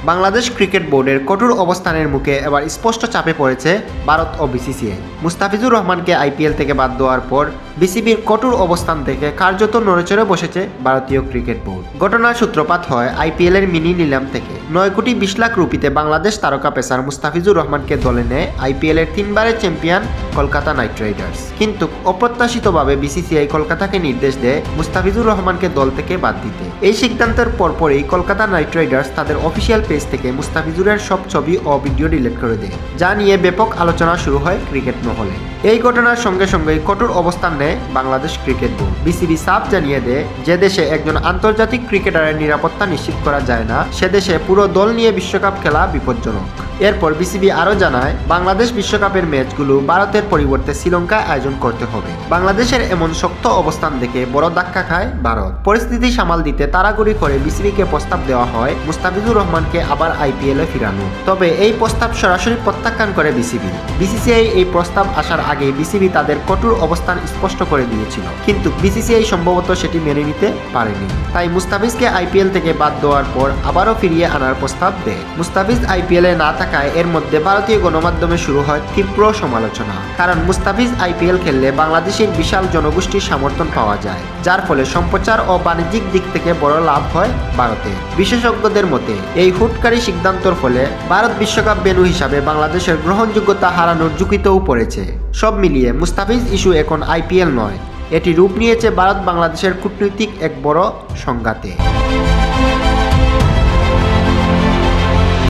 Bangladesh cricket বোর্ডের কঠোর অবস্থানের মুখে এবার স্পষ্ট চাপে পড়েছে ভারত ও বিসিসিআই। মুস্তাফিজুর রহমানকে আইপিএল থেকে বাদ দেওয়ার পর বিসিবির কঠোর অবস্থান থেকে কার্যত নড়েচড়ে বসেছে ভারতীয় ক্রিকেট বোর্ড। ঘটনার সূত্রপাত হয় আইপিএলের মিনি নিলাম থেকে। 9 কোটি 20 লাখ রুপিতে বাংলাদেশ তারকা পেসার মুস্তাফিজুর রহমানকে দলে নেয় আইপিএলের 3বারের চ্যাম্পিয়ন কলকাতা নাইট রাইডার্স। কিন্তু অপ্রত্যাশিতভাবে বিসিসিআই কলকাতাকে নির্দেশ দেয় মুস্তাফিজুর রহমানকে দল থেকে বাদ দিতে। এই সিদ্ধান্তের পরপরই কলকাতা নাইট রাইডার্স তাদের অফিসিয়াল পেজ থেকে মুস্তাফিজুরের সব ছবি ও ভিডিও ডিলিট করে দেয়, যা নিয়ে ব্যাপক আলোচনা শুরু হয় ক্রিকেট মহলে। এই ঘটনার সঙ্গে সঙ্গেই কঠোর অবস্থান নেয় বাংলাদেশ ক্রিকেট বোর্ড। বিসিবি সাফ জানিয়ে দেয়, যে দেশে একজন আন্তর্জাতিক ক্রিকেটারের নিরাপত্তা নিশ্চিত করা যায় না, সে দেশে পুরো দল নিয়ে বিশ্বকাপ খেলা বিপজ্জনক। এরপর বিসিবি আরও জানায়, বাংলাদেশ বিশ্বকাপের ম্যাচগুলো ভারতের পরিবর্তে শ্রীলঙ্কায় আয়োজন করতে হবে। বাংলাদেশের এমন শক্ত অবস্থান দেখে বড় ধাক্কা খায় ভারত। পরিস্থিতি সামাল দিতে তাড়াহুড়ি করে বিসিবিকে প্রস্তাব দেওয়া হয় মুস্তাফিজুর রহমানকে আবার আইপিএলে ফিরানো। তবে এই প্রস্তাব সরাসরি প্রত্যাখ্যান করে বিসিবি। বিসিসিআই এই প্রস্তাব আসার আগে বিসিবি তাদের কঠোর অবস্থান স্পষ্ট করে দিয়েছিল, কিন্তু বিসিসিআই সম্ভবত সেটি মেনে নিতে পারেনি। তাই মুস্তাফিজকে আইপিএল থেকে বাদ দেওয়ার পর আবারও ফিরিয়ে আনার প্রস্তাব দেয়। মুস্তাফিজ আইপিএলে না থাকায় এর মধ্যে ভারতীয় গণমাধ্যমে শুরু হয় তীব্র সমালোচনা। কারণ মুস্তাফিজ আইপিএল খেললে বাংলাদেশের বিশাল জনগোষ্ঠীর সমর্থন পাওয়া যায়, যার ফলে সম্প্রচার ও বাণিজ্যিক দিক থেকে বড় লাভ হয় ভারতের। বিশেষজ্ঞদের মতে এই হুটকারী সিদ্ধান্তের ফলে ভারত বিশ্বকাপ ভেন্যু হিসাবে বাংলাদেশের গ্রহণযোগ্যতা হারানোর ঝুঁকিতেও পড়েছে। সব মিলিয়ে মুস্তাফিজ ইস্যু এখন আইপিএল নয়, এটি রূপ নিয়েছে ভারত বাংলাদেশের কূটনৈতিক এক বড় সংঘাতে।